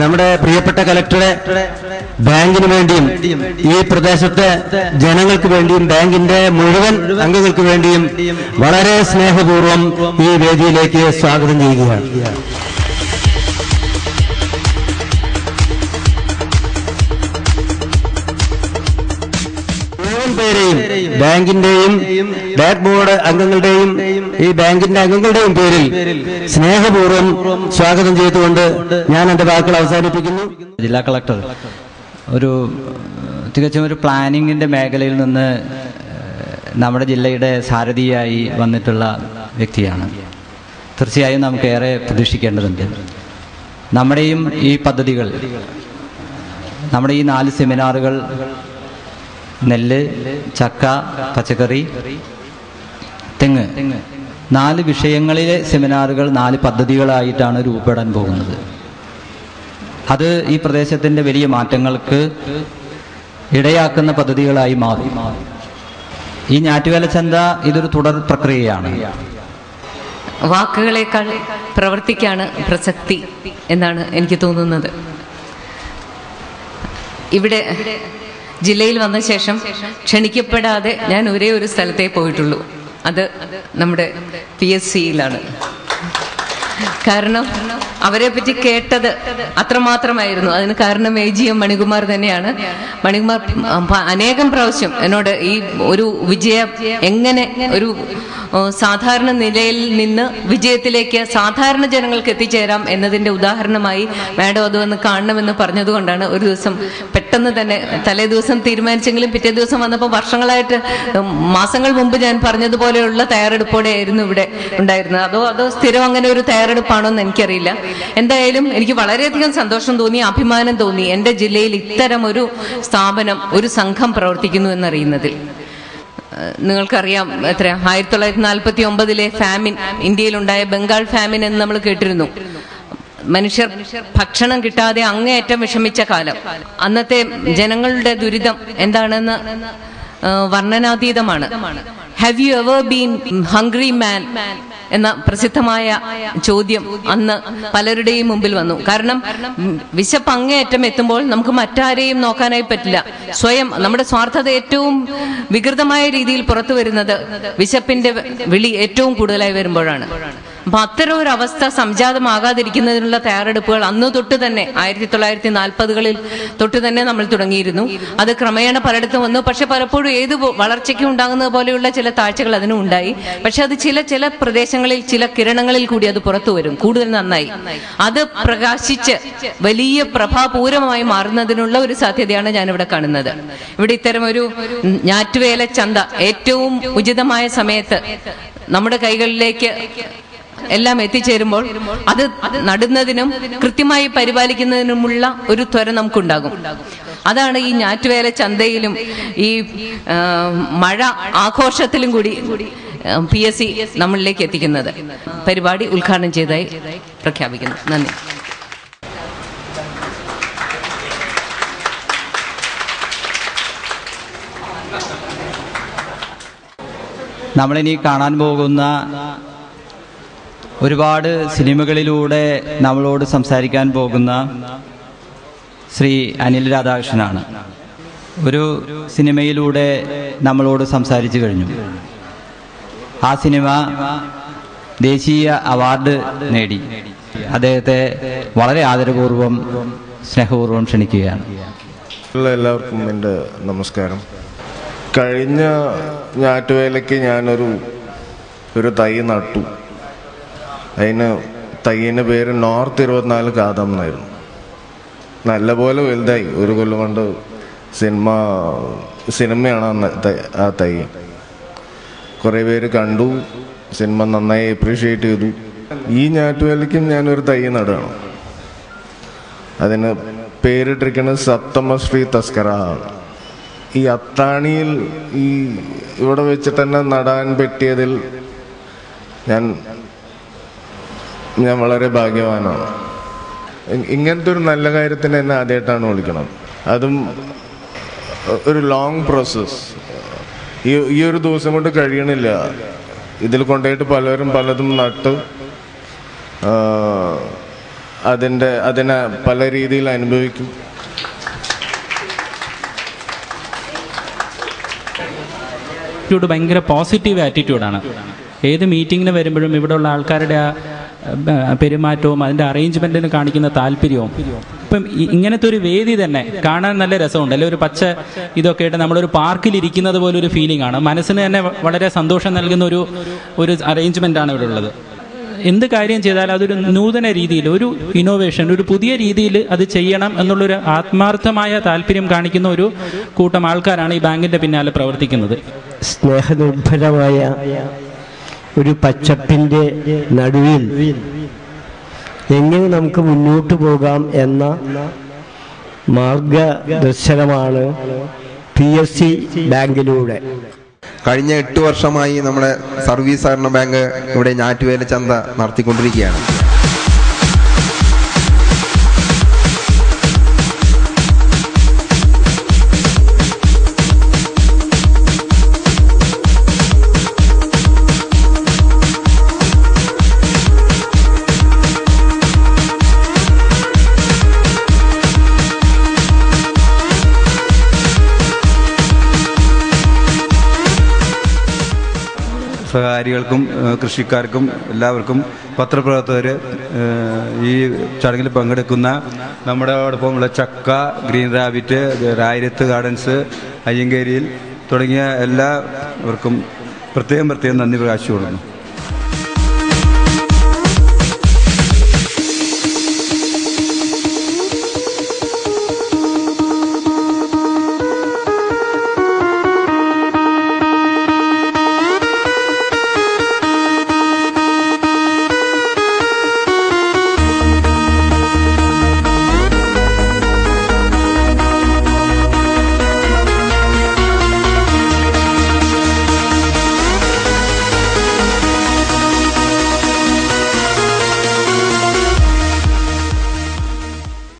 നമ്മുടെ പ്രിയപ്പെട്ട കലക്ടറെ ബാങ്കിന് വേണ്ടിയും ഈ പ്രദേശത്തെ ജനങ്ങൾക്ക് വേണ്ടിയും ബാങ്കിന്റെ മുഴുവൻ അംഗങ്ങൾക്ക് വേണ്ടിയും വളരെ സ്നേഹപൂർവ്വം ഈ വേദിയിലേക്ക് സ്വാഗതം ചെയ്യുകയാണ്. പേരെയും ബാങ്കിന്റെയും ബാക്ക് ബോർഡ് അംഗങ്ങളുടെയും ഈ ബാങ്കിന്റെ അംഗങ്ങളുടെയും പേരിൽ സ്നേഹപൂർവ്വം സ്വാഗതം ചെയ്തുകൊണ്ട് ഞാൻ എന്റെ വാക്കുകൾ അവസാനിപ്പിക്കുന്നു. ജില്ലാ കളക്ടർ തികച്ചും ഒരു പ്ലാനിങ്ങിന്റെ മേഖലയിൽ നിന്ന് നമ്മുടെ ജില്ലയുടെ സാരഥിയായി വന്നിട്ടുള്ള വ്യക്തിയാണ്. തീർച്ചയായും നമുക്കേറെ പ്രതീക്ഷിക്കേണ്ടതുണ്ട്. നമ്മുടെയും ഈ പദ്ധതികൾ, നമ്മുടെ ഈ 4 സെമിനാറുകൾ നെല്ല്, ചക്ക, പച്ചക്കറി, തെങ്ങ് 4 വിഷയങ്ങളിലെ സെമിനാറുകൾ 4 പദ്ധതികളായിട്ടാണ് രൂപപ്പെടാൻ പോകുന്നത്. അത് ഈ പ്രദേശത്തിൻ്റെ വലിയ മാറ്റങ്ങൾക്ക് ഇടയാക്കുന്ന പദ്ധതികളായി മാറി. ഈ ഞാറ്റുവേല ചന്ത ഇതൊരു തുടർ പ്രക്രിയയാണ്. വാക്കുകളേക്കാൾ പ്രവൃത്തിക്കാണ് പ്രസക്തി എന്നാണ് എനിക്ക് തോന്നുന്നത്. ഇവിടെ ജില്ലയിൽ വന്ന ശേഷം ക്ഷണിക്കപ്പെടാതെ ഞാൻ ഒരേ ഒരു സ്ഥലത്തേ പോയിട്ടുള്ളൂ. അത് നമ്മുടെ PSCയിലാണ്. കാരണം അവരെ പറ്റി കേട്ടത് അത്രമാത്രമായിരുന്നു. അതിന് കാരണം AGM മണികുമാർ തന്നെയാണ്. മണികുമാർ അനേകം പ്രാവശ്യം എന്നോട് ഈ ഒരു വിജയം എങ്ങനെ ഒരു സാധാരണ നിലയിൽ നിന്ന് വിജയത്തിലേക്ക് സാധാരണ ജനങ്ങൾക്ക് എത്തിച്ചേരാം എന്നതിൻ്റെ ഉദാഹരണമായി മാഡം അത് വന്ന് കാണണമെന്ന് പറഞ്ഞതുകൊണ്ടാണ് ഒരു ദിവസം പെട്ടെന്ന് തന്നെ തലേ ദിവസം തീരുമാനിച്ചെങ്കിലും പിറ്റേ ദിവസം വന്നപ്പോൾ വർഷങ്ങളായിട്ട് മാസങ്ങൾ മുമ്പ് ഞാൻ പറഞ്ഞതുപോലെയുള്ള തയ്യാറെടുപ്പോടെ ആയിരുന്നു ഇവിടെ ഉണ്ടായിരുന്നത്. അതോ സ്ഥിരം അങ്ങനെ ഒരു തയ്യാറെടുപ്പാണോ എന്ന് എനിക്കറിയില്ല. എന്തായാലും എനിക്ക് വളരെയധികം സന്തോഷം തോന്നി, അഭിമാനം തോന്നി എൻ്റെ ജില്ലയിൽ ഇത്തരം ഒരു സ്ഥാപനം, ഒരു സംഘം പ്രവർത്തിക്കുന്നു എന്നറിയുന്നതിൽ. നിങ്ങൾക്കറിയാം, 1949 ഫാമിൻ, ഇന്ത്യയിലുണ്ടായ ബംഗാൾ ഫാമിൻ എന്ന് നമ്മൾ കേട്ടിരുന്നു. മനുഷ്യർ ഭക്ഷണം കിട്ടാതെ അങ്ങേയറ്റം വിഷമിച്ച കാലം. അന്നത്തെ ജനങ്ങളുടെ ദുരിതം എന്താണെന്ന് വർണ്ണനാതീതമാണ്. Have you ever been hungry man എന്ന പ്രസിദ്ധമായ ചോദ്യം അന്ന് പലരുടെയും മുമ്പിൽ വന്നു. കാരണം വിശപ്പ് അങ്ങേയറ്റം എത്തുമ്പോൾ നമുക്ക് മറ്റാരെയും നോക്കാനായി പറ്റില്ല. സ്വയം നമ്മുടെ സ്വാർത്ഥത ഏറ്റവും വികൃതമായ രീതിയിൽ പുറത്തു വരുന്നത് വിശപ്പിന്റെ വിളി ഏറ്റവും കൂടുതലായി വരുമ്പോഴാണ്. അപ്പൊ അത്തരം ഒരു അവസ്ഥ സംജാതമാകാതിരിക്കുന്നതിനുള്ള തയ്യാറെടുപ്പുകൾ അന്ന് തൊട്ട് തന്നെ 1940കളിൽ തൊട്ട് തന്നെ നമ്മൾ തുടങ്ങിയിരുന്നു. അത് ക്രമേണ പലയിടത്തും വന്നു. പക്ഷെ പലപ്പോഴും ഏത് വളർച്ചയ്ക്കും ഉണ്ടാകുന്നത് പോലെയുള്ള ചില താഴ്ചകൾ അതിനും ഉണ്ടായി. പക്ഷെ അത് ചില പ്രദേശങ്ങളിൽ, ചില കിരണങ്ങളിൽ കൂടി അത് പുറത്തു വരും, കൂടുതൽ നന്നായി. അത് പ്രകാശിച്ച് വലിയ പ്രഭാപൂരമായി മാറുന്നതിനുള്ള ഒരു സാധ്യതയാണ് ഞാനിവിടെ കാണുന്നത്. ഇവിടെ ഇത്തരം ഒരു ഞാറ്റുവേല ചന്ത ഏറ്റവും ഉചിതമായ സമയത്ത് നമ്മുടെ കൈകളിലേക്ക് എല്ലാം എത്തിച്ചേരുമ്പോൾ അത് നടുന്നതിനും കൃത്യമായി പരിപാലിക്കുന്നതിനുമുള്ള ഒരു ത്വര നമുക്കുണ്ടാകും. അതാണ് ഈ ഞാറ്റുവേല ചന്തയിലും ഈ മഴ ആഘോഷത്തിലും കൂടി PSC നമ്മളിലേക്ക് എത്തിക്കുന്നത്. പരിപാടി ഉദ്ഘാടനം ചെയ്തതായി പ്രഖ്യാപിക്കുന്നു. നന്ദി. നമ്മളിനി കാണാൻ പോകുന്ന ഒരുപാട് സിനിമകളിലൂടെ നമ്മളോട് സംസാരിക്കാൻ പോകുന്ന ശ്രീ അനിൽ രാധാകൃഷ്ണനാണ്. ഒരു സിനിമയിലൂടെ നമ്മളോട് സംസാരിച്ചു കഴിഞ്ഞു. ആ സിനിമ ദേശീയ അവാർഡ് നേടി. അദ്ദേഹത്തെ വളരെ ആദരപൂർവ്വം സ്നേഹപൂർവ്വം ക്ഷണിക്കുകയാണ്. എല്ലാവർക്കും എൻ്റെ നമസ്കാരം. കഴിഞ്ഞ ഞാറ്റുവേലയ്ക്ക് ഞാനൊരു തൈ നട്ടു. തൈയിൻ്റെ പേര് നോർത്ത് 24 കാതം എന്നായിരുന്നു. നല്ലപോലെ വലുതായി. ഒരു കൊല്ലം കൊണ്ട് സിനിമയാണ് ആ തൈ. കുറേ പേര് കണ്ടു, സിനിമ നന്നായി അപ്രീഷിയേറ്റ് ചെയ്തു. ഈ ഞാറ്റുവേലയ്ക്കും ഞാനൊരു തൈ നടുകയാണ്. അതിന് പേരിട്ടിരിക്കുന്നത് സപ്തമശ്രീ തസ്കര. ഈ അത്താണിയിൽ ഇവിടെ വെച്ചിട്ട് തന്നെ നടാൻ പറ്റിയതിൽ ഞാൻ വളരെ ഭാഗ്യവാനാണ്. ഇങ്ങനത്തെ ഒരു നല്ല കാര്യത്തിന് എന്നെ ആദ്യമായിട്ടാണ് വിളിക്കണം. അതും ഒരു ലോങ് പ്രോസസ്. ഈ ഒരു ദിവസം കൊണ്ട് കഴിയണില്ല. ഇതിൽ കൊണ്ടുപോയിട്ട് പലരും പലതും നട്ട് അതിനെ പല രീതിയിൽ അനുഭവിക്കും. ഭയങ്കര പോസിറ്റീവ് ആറ്റിറ്റ്യൂഡാണ്. ഏത് മീറ്റിങ്ങിന് വരുമ്പോഴും ഇവിടെയുള്ള ആൾക്കാരുടെ പെരുമാറ്റവും അതിൻ്റെ അറേഞ്ച്മെൻറ്റിന് കാണിക്കുന്ന താല്പര്യവും. ഇപ്പം ഇങ്ങനത്തെ ഒരു വേദി തന്നെ കാണാൻ നല്ല രസമുണ്ട്. അല്ലെ, ഒരു പച്ച ഇതൊക്കെ ആയിട്ട് നമ്മളൊരു പാർക്കിൽ ഇരിക്കുന്നത് പോലെ ഒരു ഫീലിംഗ് ആണ്. മനസ്സിന് തന്നെ വളരെ സന്തോഷം നൽകുന്ന ഒരു അറേഞ്ച്മെൻ്റാണ് ഇവിടെ ഉള്ളത്. എന്ത് കാര്യം ചെയ്താലും അതൊരു നൂതന രീതിയിൽ, ഒരു ഇന്നോവേഷൻ, ഒരു പുതിയ രീതിയിൽ അത് ചെയ്യണം എന്നുള്ളൊരു ആത്മാർത്ഥമായ താല്പര്യം കാണിക്കുന്ന ഒരു കൂട്ടം ആൾക്കാരാണ് ഈ ബാങ്കിൻ്റെ പിന്നാലെ പ്രവർത്തിക്കുന്നത്. സ്നേഹനിർഭരമായ ഒരു പച്ചപ്പിൻ്റെ നടുവിൽ എങ്ങനെ നമുക്ക് മുന്നോട്ട് പോകാം എന്ന മാർഗദർശനമാണ് PSC ബാങ്കിലൂടെ. കഴിഞ്ഞ 8 വർഷമായി നമ്മുടെ സർവീസ് സഹകരണ ബാങ്ക് ഇവിടെ ഞാറ്റുവേല ചന്ത നടത്തിക്കൊണ്ടിരിക്കുകയാണ്. സഹകാരികൾക്കും കൃഷിക്കാർക്കും എല്ലാവർക്കും പത്രപ്രവർത്തകർ ഈ ചടങ്ങിൽ പങ്കെടുക്കുന്ന നമ്മുടെയോടൊപ്പമുള്ള ചക്ക, ഗ്രീൻ റാബിറ്റ്, രായരത്ത് ഗാർഡൻസ്, അയ്യങ്കേരിയിൽ തുടങ്ങിയ എല്ലാവർക്കും പ്രത്യേകം നന്ദി പ്രകാശിച്ചുകൊള്ളുന്നു.